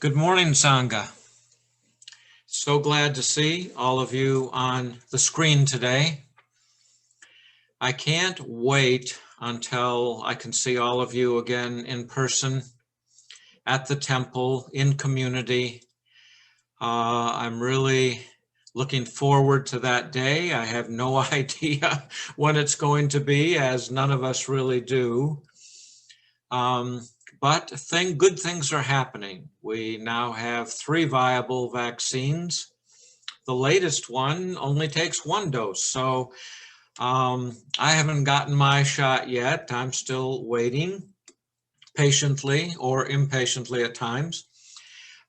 Good morning, Sangha. So glad to see all of you on the screen today. I can't wait until I can see all of you again in person at the temple, in community. I'm really looking forward to that day. I have no idea when it's going to be, as none of us really do. But good things are happening. We now have 3 viable vaccines. The latest one only takes 1 dose. So I haven't gotten my shot yet. I'm still waiting patiently or impatiently at times.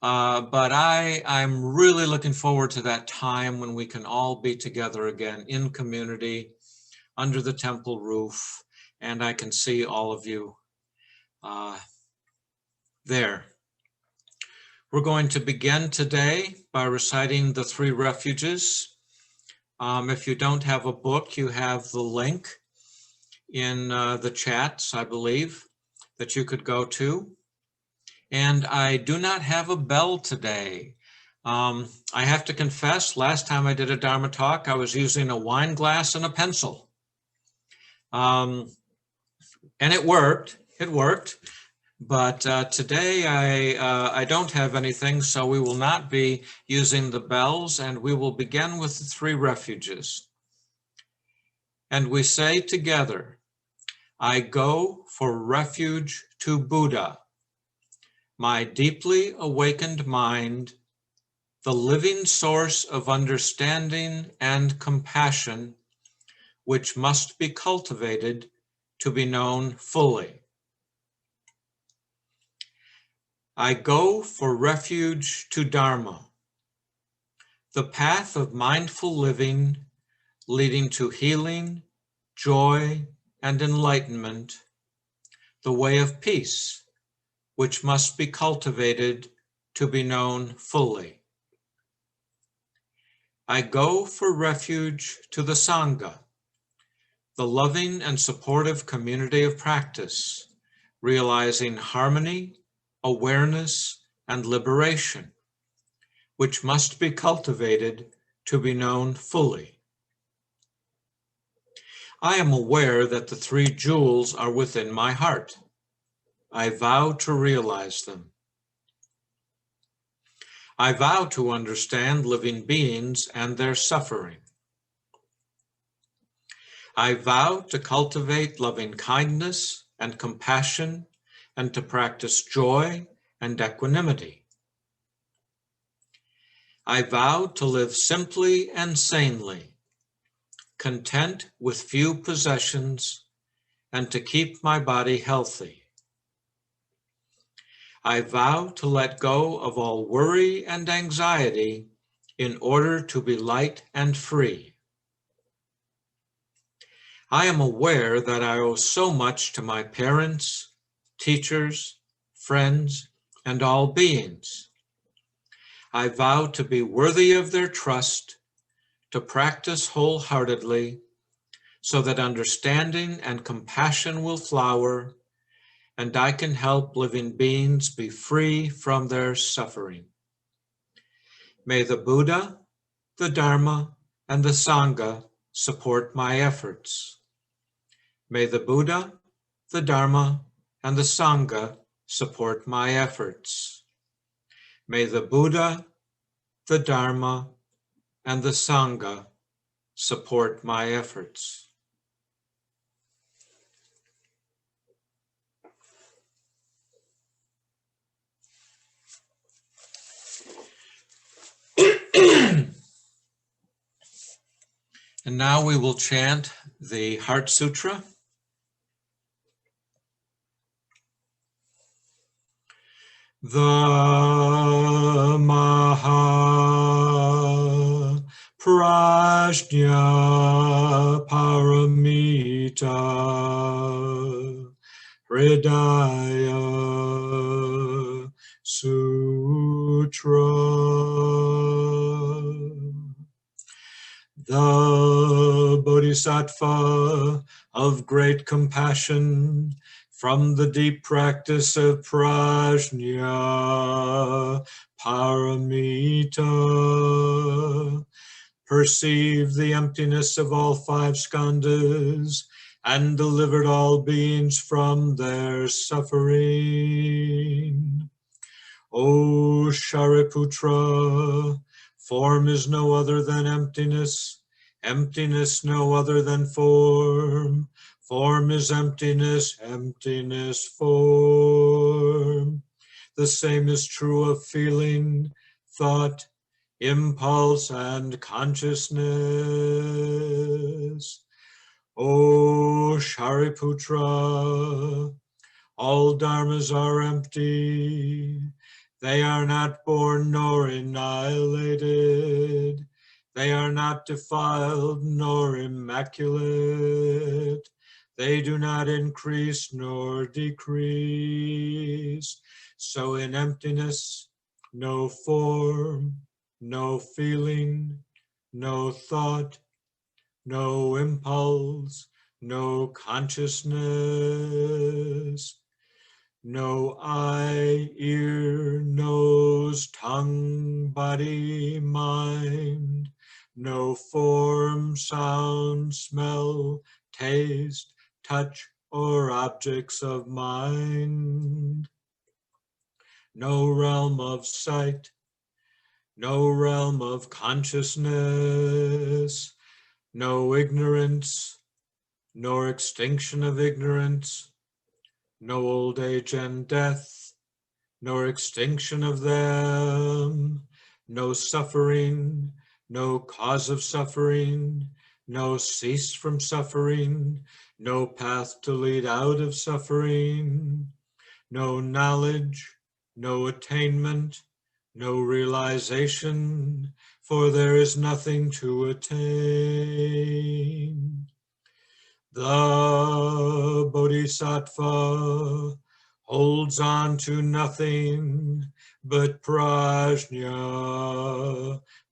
But I'm really looking forward to that time when we can all be together again in community under the temple roof, and I can see all of you there. We're going to begin today by reciting the 3 refuges. If you don't have a book, you have the link in the chats, I believe, that you could go to. And I do not have a bell today. I have to confess, last time I did a Dharma talk, I was using a wine glass and a pencil. And it worked. But today I don't have anything, so we will not be using the bells, and we will begin with the 3 refuges. And we say together, I go for refuge to Buddha, my deeply awakened mind, the living source of understanding and compassion, which must be cultivated to be known fully. I go for refuge to Dharma, the path of mindful living leading to healing, joy, and enlightenment, the way of peace, which must be cultivated to be known fully. I go for refuge to the Sangha, the loving and supportive community of practice, realizing harmony, awareness, and liberation, which must be cultivated to be known fully. I am aware that the 3 jewels are within my heart. I vow to realize them. I vow to understand living beings and their suffering. I vow to cultivate loving kindness and compassion and to practice joy and equanimity. I vow to live simply and sanely, content with few possessions, and to keep my body healthy. I vow to let go of all worry and anxiety in order to be light and free. I am aware that I owe so much to my parents, teachers, friends, and all beings. I vow to be worthy of their trust, to practice wholeheartedly, so that understanding and compassion will flower, and I can help living beings be free from their suffering. May the Buddha, the Dharma, and the Sangha support my efforts. May the Buddha, the Dharma, and the Sangha support my efforts. May the Buddha, the Dharma, and the Sangha support my efforts. And now we will chant the Heart Sutra. The Maha Prajna Paramita Hridaya Sutra. The Bodhisattva of great compassion from the deep practice of prajna paramita. Perceived the emptiness of all five skandhas and delivered all beings from their suffering. O Shariputra, form is no other than emptiness, emptiness no other than form. Form is emptiness, emptiness form. The same is true of feeling, thought, impulse, and consciousness. O Shariputra, all dharmas are empty. They are not born nor annihilated. They are not defiled nor immaculate. They do not increase nor decrease. So in emptiness, no form, no feeling, no thought, no impulse, no consciousness. No eye, ear, nose, tongue, body, mind. No form, sound, smell, taste, touch, or objects of mind. No realm of sight. No realm of consciousness. No ignorance, nor extinction of ignorance. No old age and death, nor extinction of them, no suffering, no cause of suffering, no cease from suffering, no path to lead out of suffering, no knowledge, no attainment, no realization, for there is nothing to attain. The Bodhisattva holds on to nothing but prajna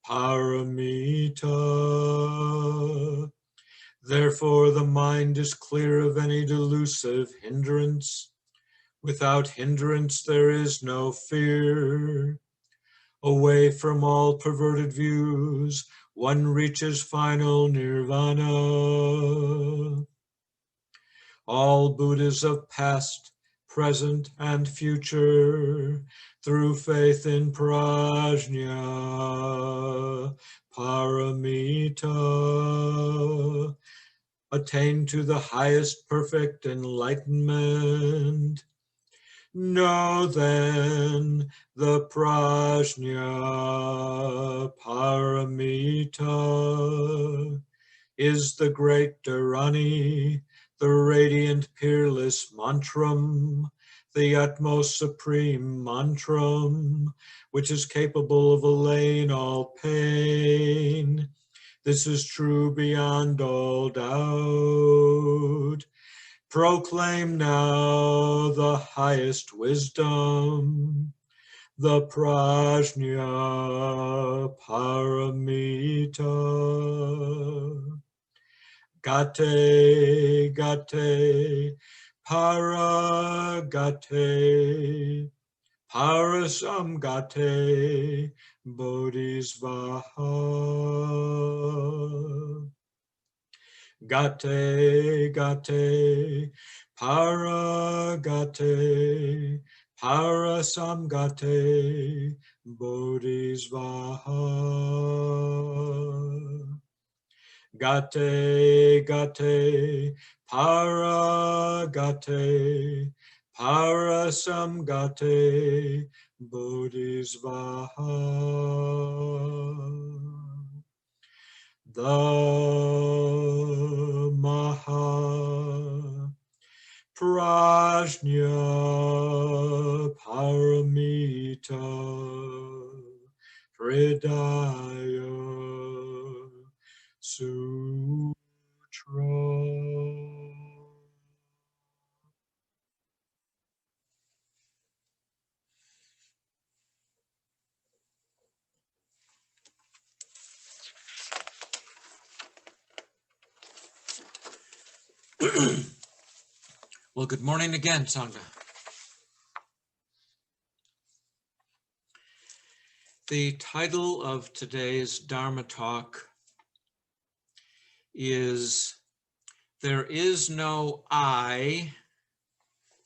paramita. Therefore the mind is clear of any delusive hindrance. Without hindrance there is no fear. Away from all perverted views, one reaches final nirvana. All Buddhas of past, present, and future, through faith in prajna paramita, attain to the highest perfect enlightenment. Know then the prajna paramita is the great Dharani, the radiant peerless mantram, the utmost supreme mantram, which is capable of allaying all pain. This is true beyond all doubt. Proclaim now the highest wisdom, the prajna paramita. Gate, gate, para gate, parasamgate, bodhisvaha. Gate, gate, para gate, parasamgate, bodhisvaha. Gate, gate, para gate, parasamgate, bodhisvaha. The Maha Prajna Paramita Hridaya Sutra. Well, good morning again, Sangha. The title of today's Dharma talk is There is no I,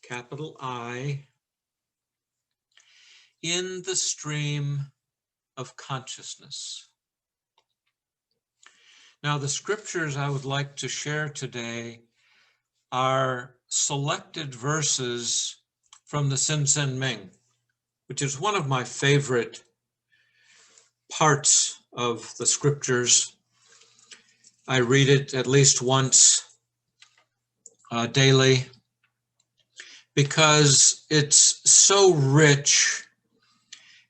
capital I, in the stream of consciousness. Now, the scriptures I would like to share today are selected verses from the Sin Ming, which is one of my favorite parts of the scriptures. I read it at least once daily because it's so rich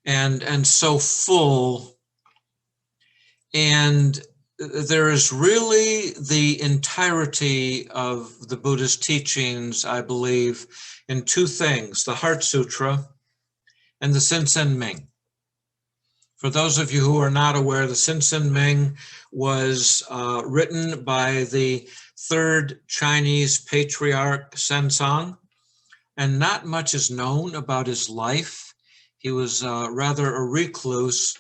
and so full, and there is really the entirety of the Buddha's teachings, I believe, in two things: the Heart Sutra and the Sin Ming. For those of you who are not aware, the Sin Ming was written by the third Chinese patriarch Sensang, and not much is known about his life. He was rather a recluse,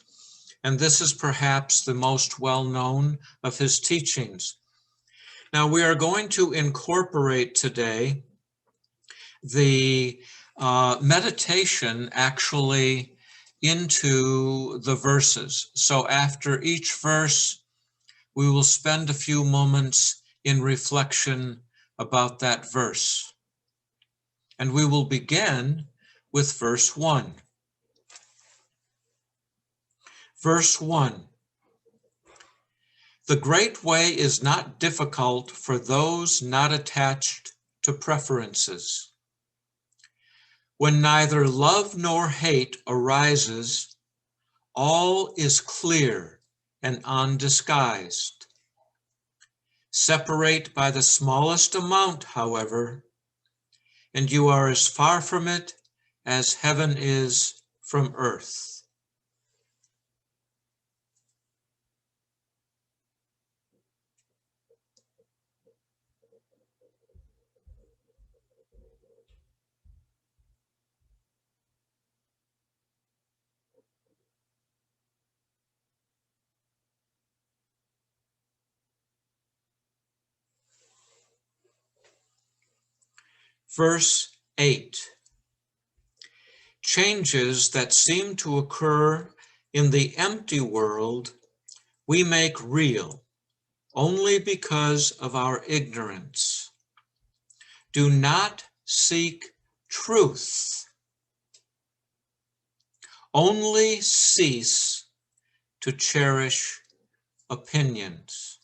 and this is perhaps the most well-known of his teachings. Now, we are going to incorporate today the meditation actually into the verses. So after each verse, we will spend a few moments in reflection about that verse. And we will begin with verse 1. Verse 1. The great way is not difficult for those not attached to preferences. When neither love nor hate arises, all is clear and undisguised. Separate by the smallest amount, however, and you are as far from it as heaven is from earth. Verse 8. Changes that seem to occur in the empty world we make real only because of our ignorance. Do not seek truth. Only cease to cherish opinions.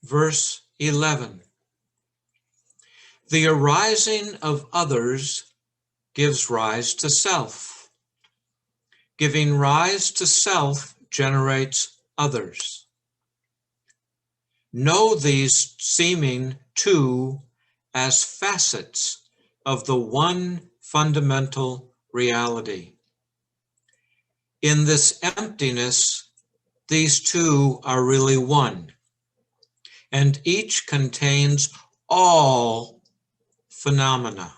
Verse 11. The arising of others gives rise to self. Giving rise to self generates others. Know these seeming two as facets of the one fundamental reality. In this emptiness, these two are really one, and each contains all phenomena.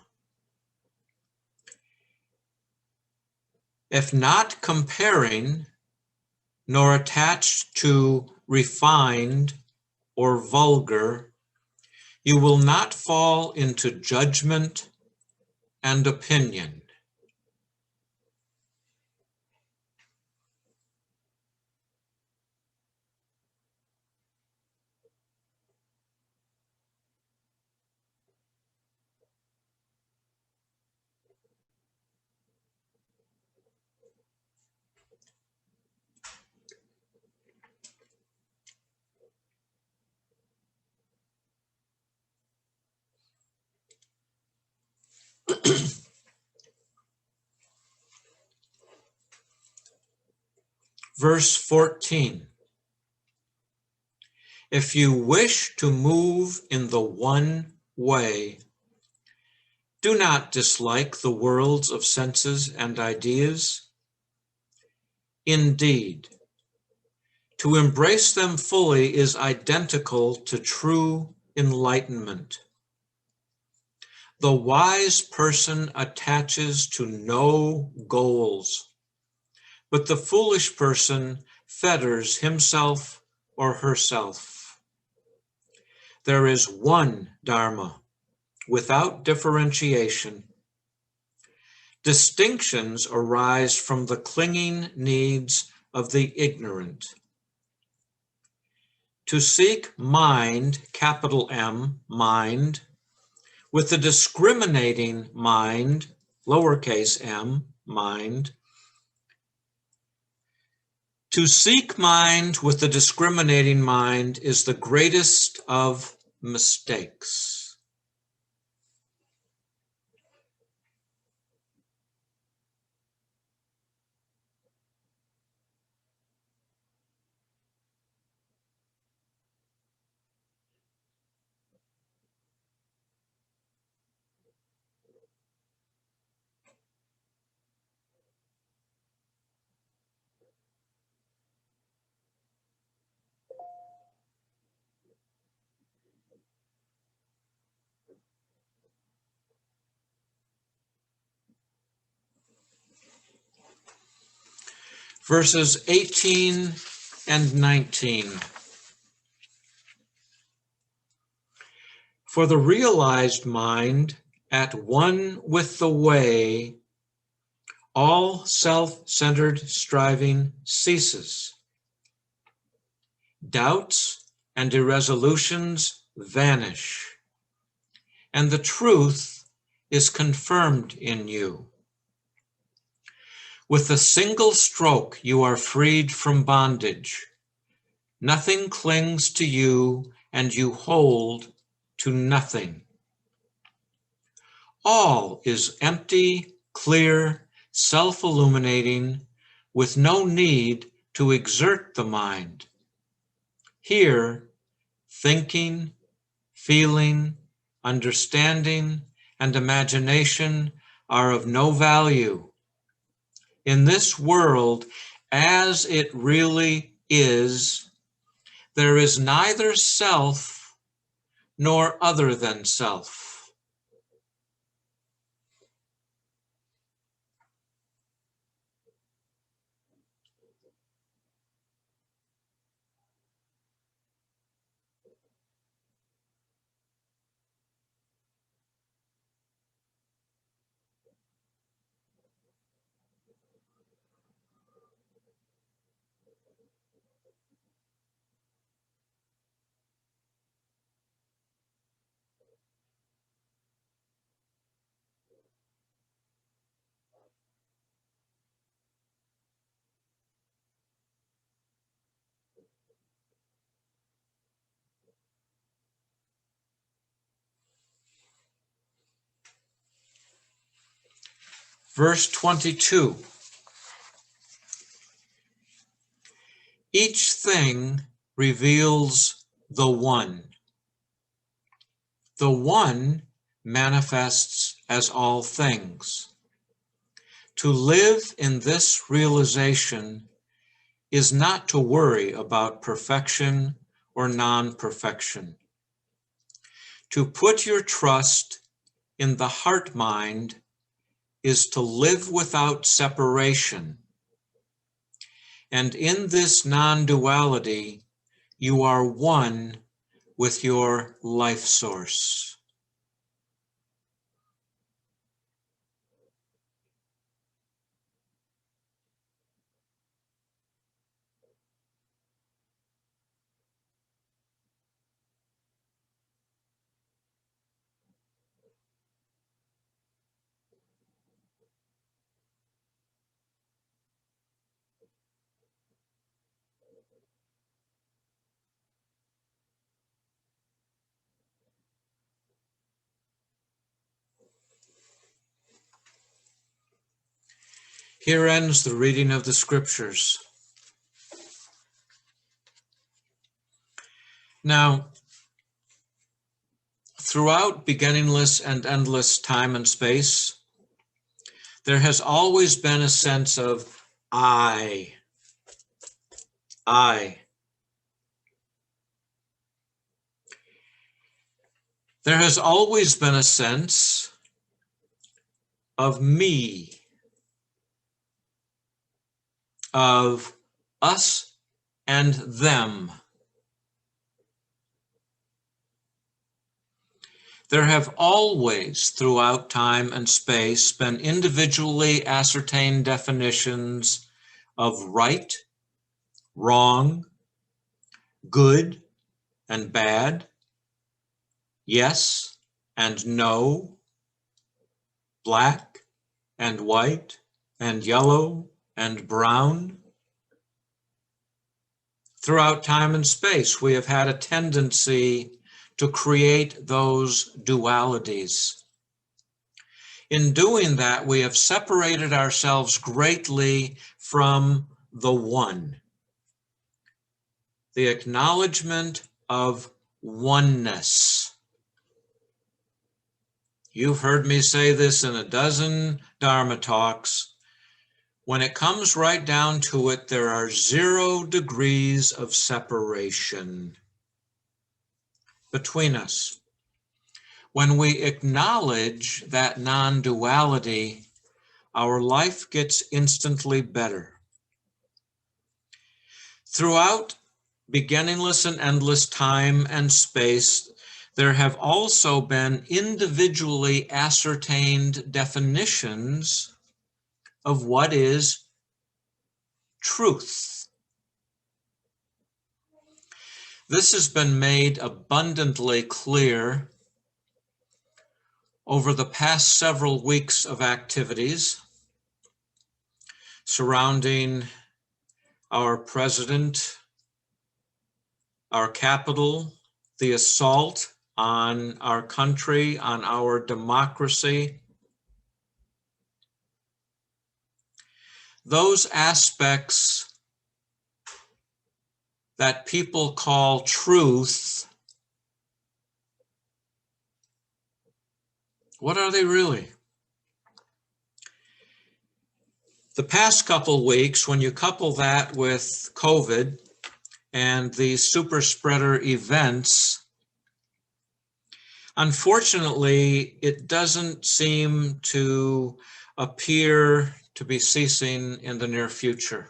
If not comparing, nor attached to refined or vulgar, you will not fall into judgment and opinion. Verse 14. If you wish to move in the one way, do not dislike the worlds of senses and ideas. Indeed, to embrace them fully is identical to true enlightenment. The wise person attaches to no goals, but the foolish person fetters himself or herself. There is one Dharma, without differentiation. Distinctions arise from the clinging needs of the ignorant. To seek mind, capital M, mind, with the discriminating mind, lowercase m, mind. To seek mind with the discriminating mind is the greatest of mistakes. Verses 18 and 19. For the realized mind, at one with the way, all self-centered striving ceases. Doubts and irresolutions vanish, and the truth is confirmed in you. With a single stroke, you are freed from bondage. Nothing clings to you, and you hold to nothing. All is empty, clear, self-illuminating, with no need to exert the mind. Here, thinking, feeling, understanding, and imagination are of no value. In this world, as it really is, there is neither self nor other than self. Verse 22. Each thing reveals the one. The one manifests as all things. To live in this realization is not to worry about perfection or non-perfection. To put your trust in the heart mind is to live without separation. And in this non-duality, you are one with your life source. Here ends the reading of the scriptures. Now, throughout beginningless and endless time and space, there has always been a sense of I. There has always been a sense of me, of us and them. There have always, throughout time and space, been individually ascertained definitions of right, wrong, good and bad, yes and no, black and white and yellow and brown. Throughout time and space, we have had a tendency to create those dualities. In doing that, we have separated ourselves greatly from the one. The acknowledgement of oneness. You've heard me say this in a dozen Dharma talks. When it comes right down to it, there are 0 degrees of separation between us. When we acknowledge that non-duality, our life gets instantly better. Throughout beginningless and endless time and space, there have also been individually ascertained definitions of what is truth. This has been made abundantly clear over the past several weeks of activities surrounding our president, our capital, the assault on our country, on our democracy. Those aspects that people call truth, what are they really? The past couple weeks, when you couple that with COVID and the super spreader events, unfortunately, it doesn't seem to appear to be ceasing in the near future.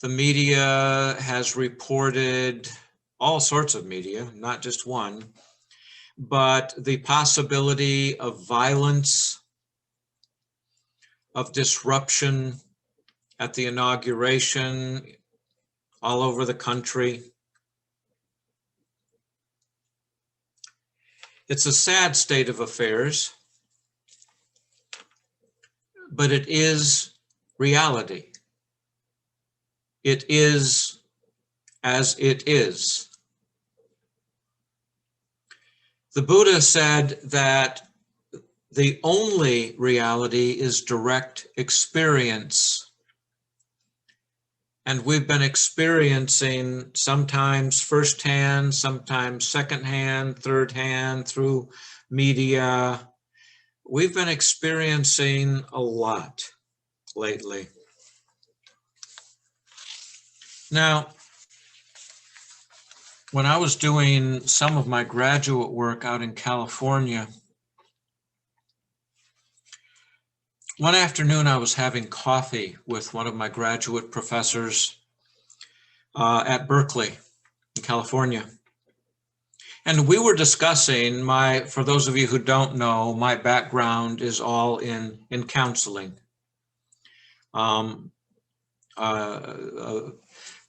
The media has reported, all sorts of media, not just one, but the possibility of violence, of disruption at the inauguration all over the country. It's a sad state of affairs, but it is reality. It is as it is. The Buddha said that the only reality is direct experience. And we've been experiencing sometimes firsthand, sometimes secondhand, thirdhand, through media. We've been experiencing a lot lately. Now, when I was doing some of my graduate work out in California, one afternoon I was having coffee with one of my graduate professors at Berkeley in California. And we were discussing for those of you who don't know, my background is all in counseling.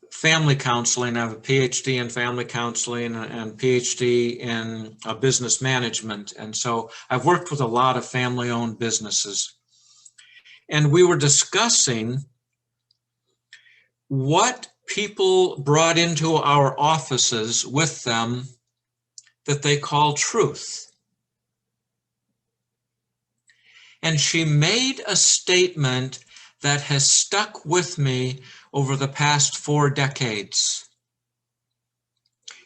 Family counseling. I have a PhD in family counseling and PhD in business management. And so I've worked with a lot of family-owned businesses. And we were discussing what people brought into our offices with them that they call truth. And she made a statement that has stuck with me over the past 4 decades.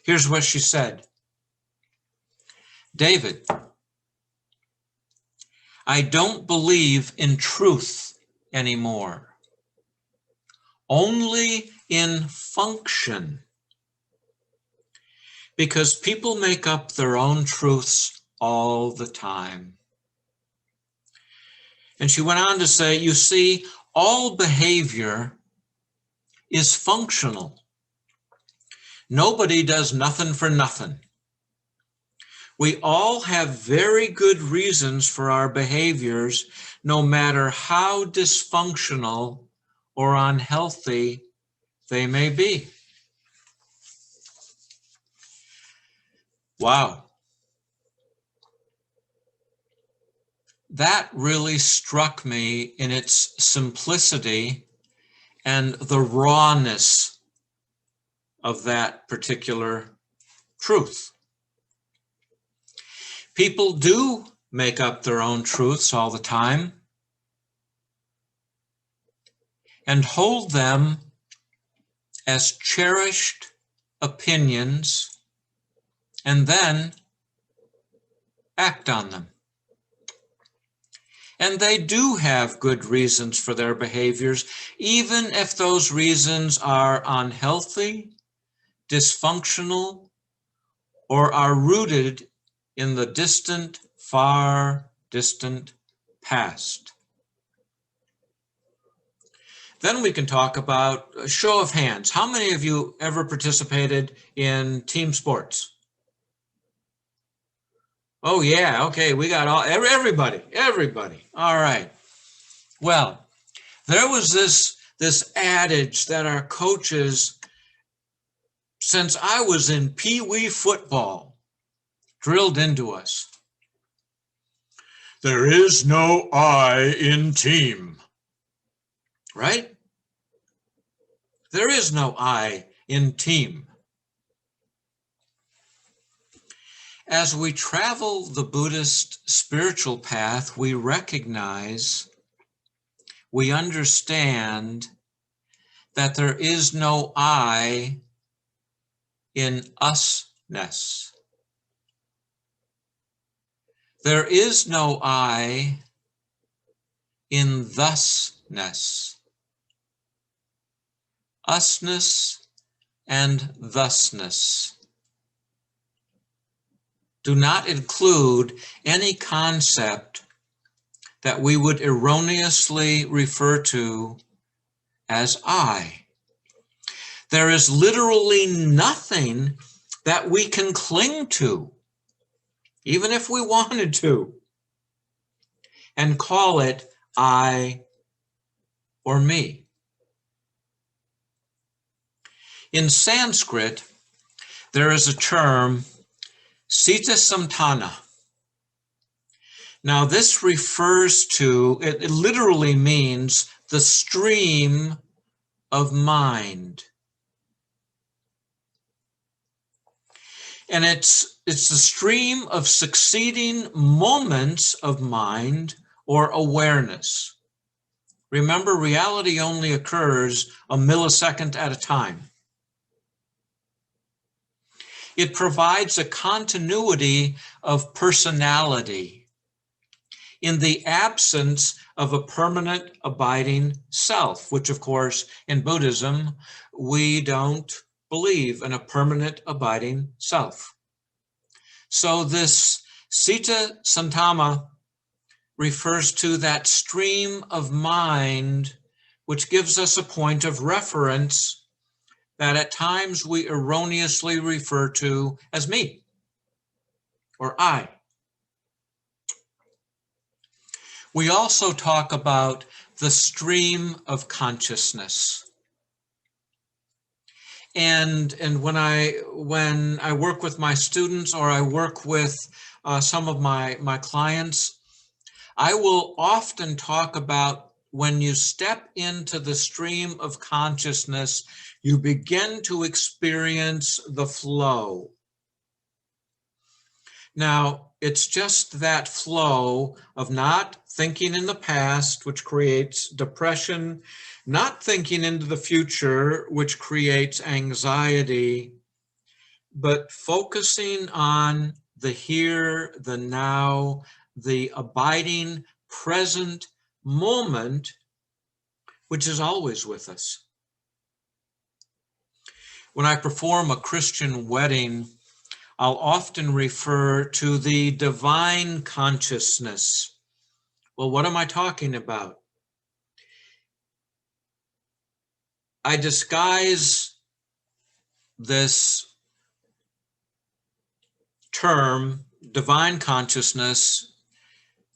Here's what she said. David, I don't believe in truth anymore. Only in function. Because people make up their own truths all the time. And she went on to say, you see, all behavior is functional. Nobody does nothing for nothing. We all have very good reasons for our behaviors, no matter how dysfunctional or unhealthy they may be. Wow. That really struck me in its simplicity and the rawness of that particular truth. People do make up their own truths all the time and hold them as cherished opinions and then act on them. And they do have good reasons for their behaviors, even if those reasons are unhealthy, dysfunctional, or are rooted in the distant, far distant past. Then we can talk about a show of hands. How many of you ever participated in team sports? Oh yeah, okay, we got everybody. All right. Well, there was this adage that our coaches, since I was in pee-wee football, drilled into us. There is no I in team. Right? There is no I in team. As we travel the Buddhist spiritual path, we recognize, we understand that there is no I in usness. There is no I in thusness. Usness and thusness do not include any concept that we would erroneously refer to as I. There is literally nothing that we can cling to, even if we wanted to, and call it I or me. In Sanskrit, there is a term, Sita Samtana. Now this refers to, it literally means the stream of mind. And it's the stream of succeeding moments of mind or awareness. Remember, reality only occurs a millisecond at a time. It provides a continuity of personality in the absence of a permanent abiding self, which of course in Buddhism, we don't believe in a permanent abiding self. So this Sita Santama refers to that stream of mind, which gives us a point of reference that at times we erroneously refer to as me or I. We also talk about the stream of consciousness. And when I work with my students or I work with some of my clients, I will often talk about when you step into the stream of consciousness, you begin to experience the flow. Now, it's just that flow of not thinking in the past, which creates depression, not thinking into the future, which creates anxiety, but focusing on the here, the now, the abiding present moment, which is always with us. When I perform a Christian wedding, I'll often refer to the divine consciousness. Well, what am I talking about? I disguise this term, divine consciousness,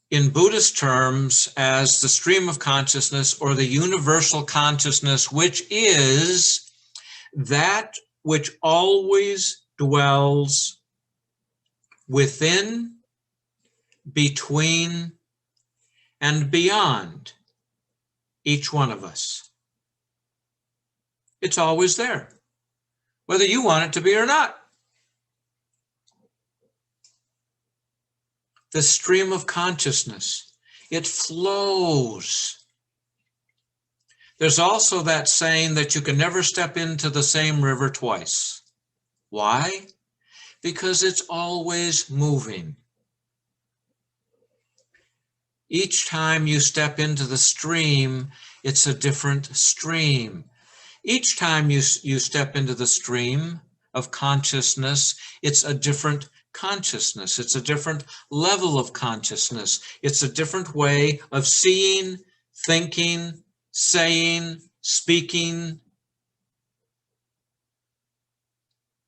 in Buddhist terms as the stream of consciousness or the universal consciousness, which is that which always dwells within, between, and beyond each one of us. It's always there, whether you want it to be or not. The stream of consciousness, it flows. There's also that saying that you can never step into the same river twice. Why? Because it's always moving. Each time you step into the stream, it's a different stream. Each time you step into the stream of consciousness, it's a different consciousness. It's a different level of consciousness. It's a different way of seeing, thinking, saying, speaking.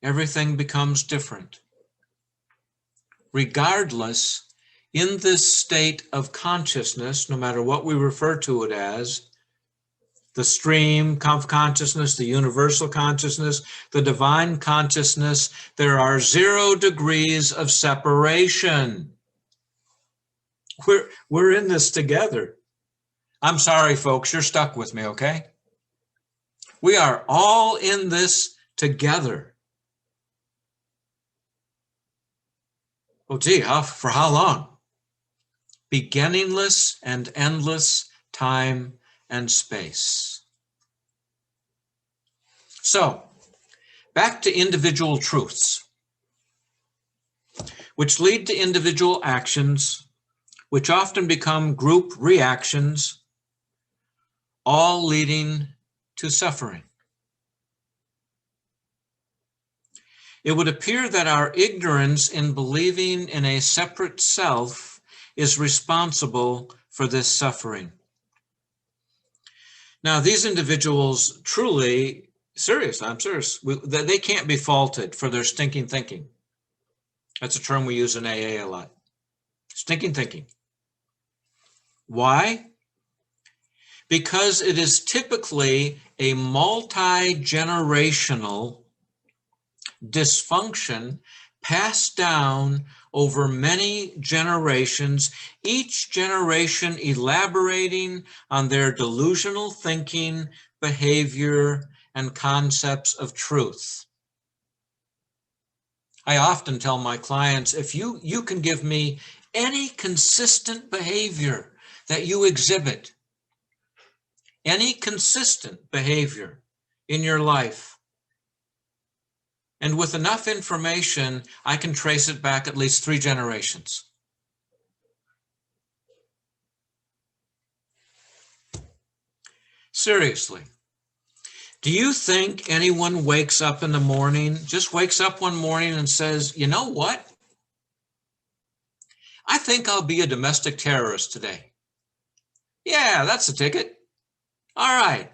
Everything becomes different. Regardless, in this state of consciousness, no matter what we refer to it as, the stream of consciousness, the universal consciousness, the divine consciousness, there are 0 degrees of separation. We're in this together. I'm sorry, folks, you're stuck with me, okay? We are all in this together. Oh, gee, for how long? Beginningless and endless time and space. So, back to individual truths, which lead to individual actions, which often become group reactions, all leading to suffering. It would appear that our ignorance in believing in a separate self is responsible for this suffering. Now, these individuals truly, I'm serious, they can't be faulted for their stinking thinking. That's a term we use in AA a lot. Stinking thinking. Why? Because it is typically a multi-generational dysfunction passed down over many generations, each generation elaborating on their delusional thinking, behavior, and concepts of truth. I often tell my clients, if you can give me any consistent behavior that you exhibit, any consistent behavior in your life, and with enough information, I can trace it back at least 3 generations. Seriously, do you think anyone wakes up in the morning, just wakes up one morning and says, you know what? I think I'll be a domestic terrorist today. Yeah, that's the ticket. All right.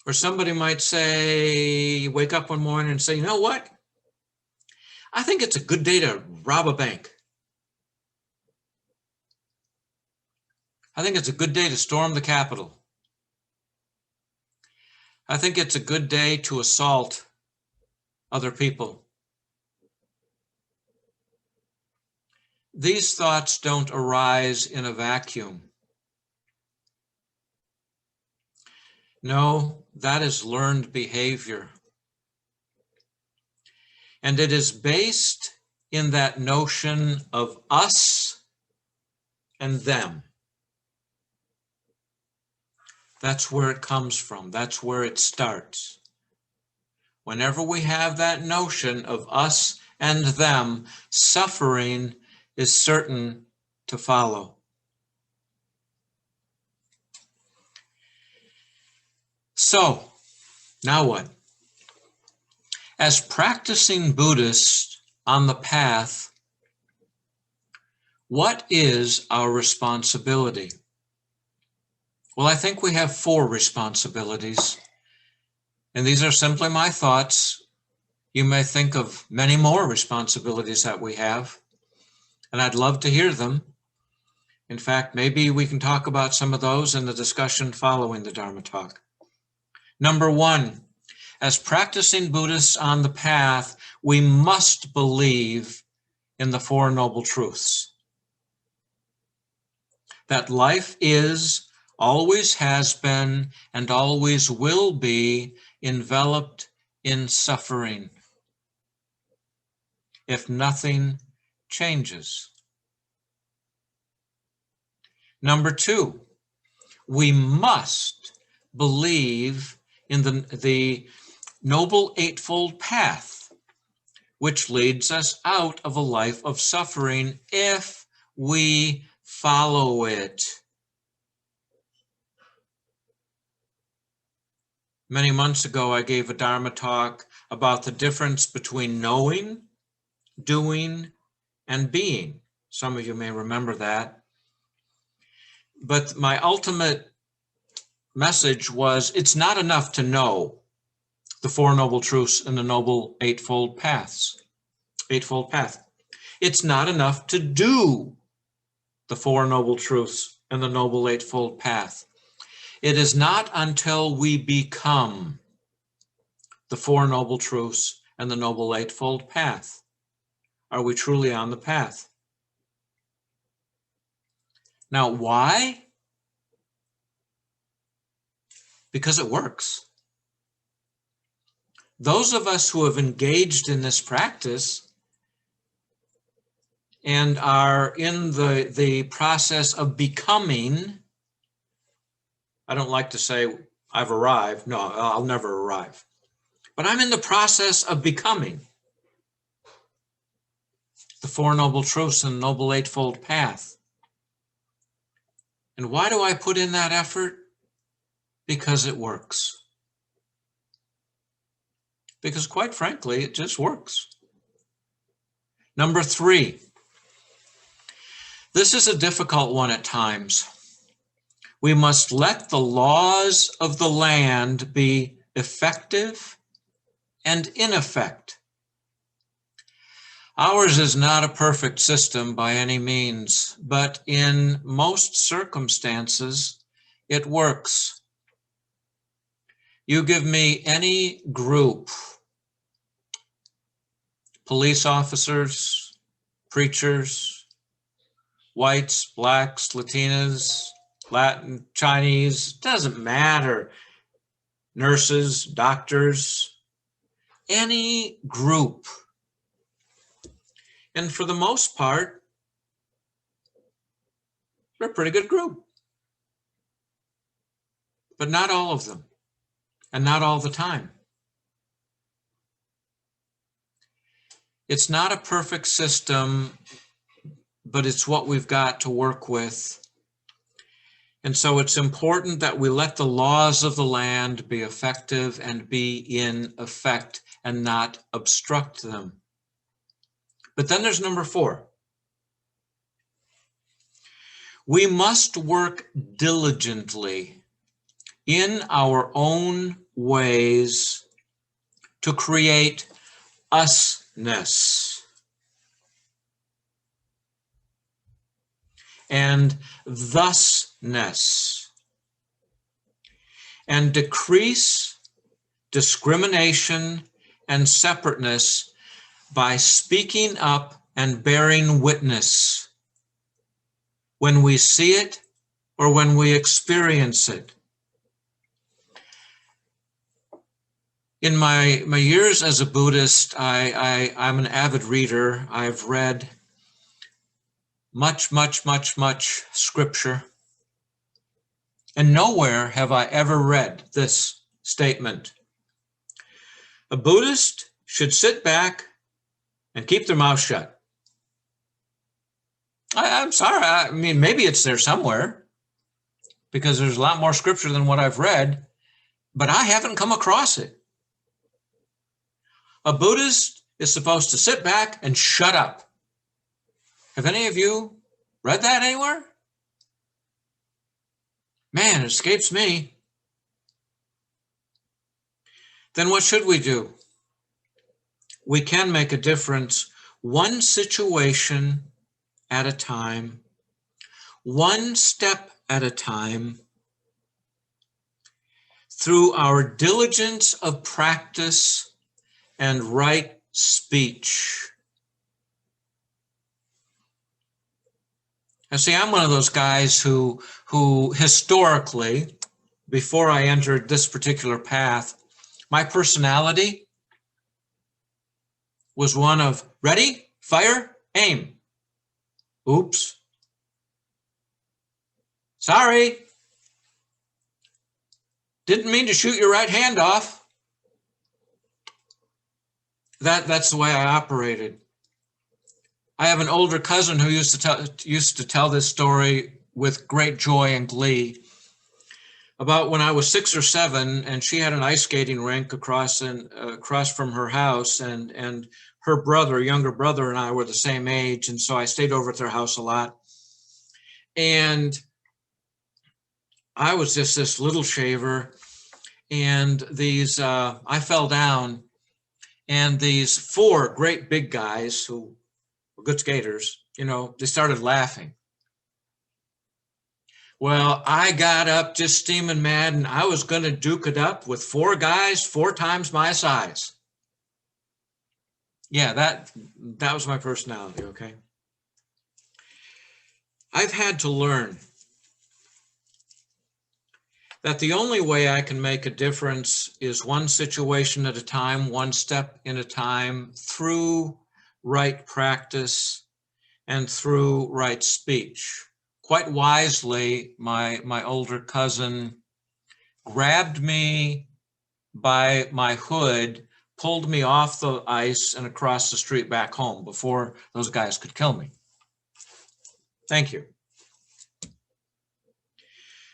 Or somebody might say, you wake up one morning and say, you know what? I think it's a good day to rob a bank. I think it's a good day to storm the Capitol. I think it's a good day to assault other people. These thoughts don't arise in a vacuum. No, that is learned behavior. And it is based in that notion of us and them. That's where it comes from. That's where it starts. Whenever we have that notion of us and them, suffering is certain to follow. So, now what? As practicing Buddhists on the path, what is our responsibility? Well, I think we have 4 responsibilities, and these are simply my thoughts. You may think of many more responsibilities that we have, and I'd love to hear them. In fact, maybe we can talk about some of those in the discussion following the Dharma talk. Number 1, as practicing Buddhists on the path, we must believe in the 4 Noble Truths. That life is, always has been, and always will be enveloped in suffering if nothing changes. Number 2, we must believe in the Noble Eightfold Path, which leads us out of a life of suffering if we follow it. Many months ago, I gave a Dharma talk about the difference between knowing, doing, and being. Some of you may remember that. But my ultimate message was, it's not enough to know the 4 Noble Truths and the Noble Eightfold Path. It's not enough to do the 4 Noble Truths and the Noble Eightfold Path. It is not until we become the 4 Noble Truths and the Noble Eightfold Path are we truly on the path. Now, why? Because it works. Those of us who have engaged in this practice and are in the process of becoming, I don't like to say I've arrived. No, I'll never arrive. But I'm in the process of becoming the 4 Noble Truths and the Noble Eightfold Path. And why do I put in that effort? Because it works. Because quite frankly, it just works. Number 3, this is a difficult one at times. We must let the laws of the land be effective and in effect. Ours is not a perfect system by any means, but in most circumstances, it works. You give me any group, police officers, preachers, whites, blacks, Latinas, Latin, Chinese, doesn't matter, nurses, doctors, any group. And for the most part, they're a pretty good group. But not all of them, and not all the time. It's not a perfect system, but it's what we've got to work with. And so it's important that we let the laws of the land be effective and be in effect and not obstruct them. But then there's number 4. We must work diligently in our own ways to create usness and thusness, and decrease discrimination and separateness by speaking up and bearing witness when we see it or when we experience it. In my years as a Buddhist, I'm an avid reader. I've read much scripture. And nowhere have I ever read this statement: A Buddhist should sit back and keep their mouth shut. I'm sorry. I mean, maybe it's there somewhere because there's a lot more scripture than what I've read, but I haven't come across it. A Buddhist is supposed to sit back and shut up. Have any of you read that anywhere? Man, it escapes me. Then what should we do? We can make a difference one situation at a time, one step at a time, through our diligence of practice and right speech. Now, see, I'm one of those guys who historically, before I entered this particular path, my personality was one of ready, fire, aim. Oops. Sorry. Didn't mean to shoot your right hand off. That's the way I operated. I have an older cousin who used to tell this story with great joy and glee about when I was 6 or 7, and she had an ice skating rink across from her house, and her brother, younger brother, and I were the same age, and so I stayed over at their house a lot. And I was just this little shaver, and I fell down, and these 4 great big guys who were good skaters, they started laughing. Well, I got up just steaming mad, and I was going to duke it up with 4 guys 4 times my size. Yeah, that was my personality, okay? I've had to learn that the only way I can make a difference is one situation at a time, one step at a time, through right practice and through right speech. Quite wisely, my older cousin grabbed me by my hood, pulled me off the ice and across the street back home before those guys could kill me. Thank you.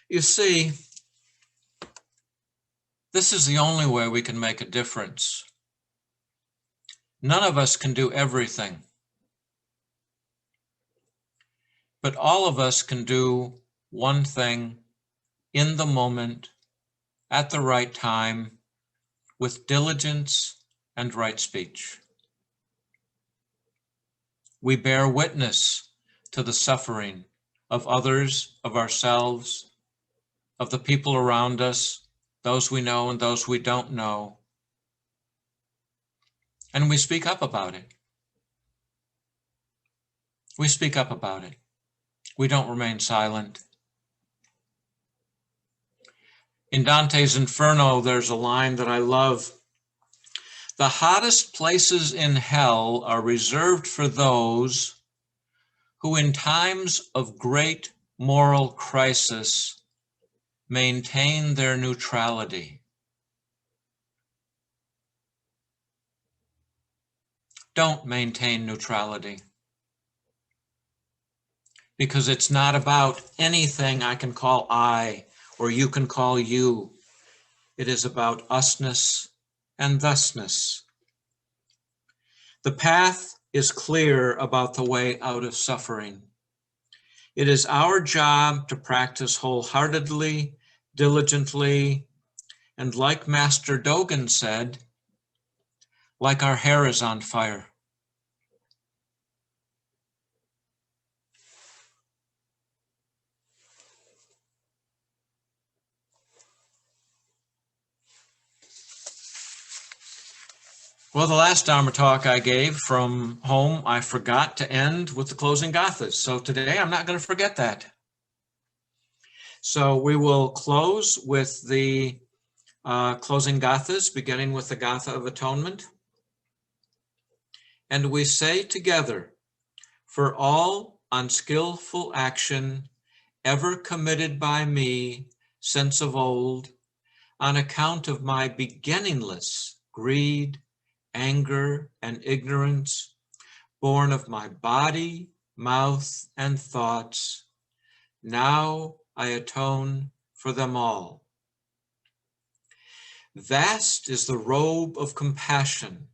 You see, this is the only way we can make a difference. None of us can do everything, but all of us can do one thing in the moment, at the right time, with diligence and right speech. We bear witness to the suffering of others, of ourselves, of the people around us, those we know and those we don't know. And we speak up about it. We speak up about it. We don't remain silent. In Dante's Inferno, there's a line that I love. The hottest places in hell are reserved for those who in times of great moral crisis maintain their neutrality. Don't maintain neutrality, because it's not about anything I can call I or you can call you. It is about usness and thusness. The path is clear about the way out of suffering. It is our job to practice wholeheartedly, diligently, and like Master Dogen said, like our hair is on fire. Well, the last Dharma talk I gave from home, I forgot to end with the closing gathas. So today I'm not going to forget that. So we will close with the closing gathas, beginning with the Gatha of Atonement. And we say together, for all unskillful action ever committed by me since of old, on account of my beginningless greed, anger, and ignorance, born of my body, mouth, and thoughts, now I atone for them all. Vast is the robe of compassion,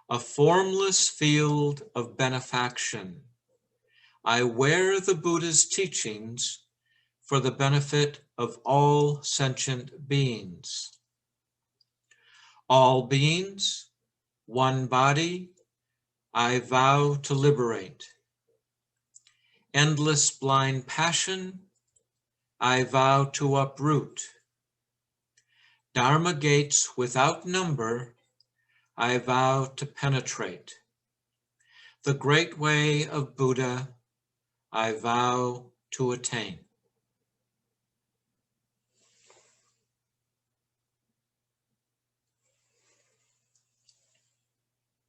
a formless field of benefaction. I wear the Buddha's teachings for the benefit of all sentient beings. All beings, one body, I vow to liberate. Endless blind passion, I vow to uproot. Dharma gates without number, I vow to penetrate. The great way of Buddha, I vow to attain.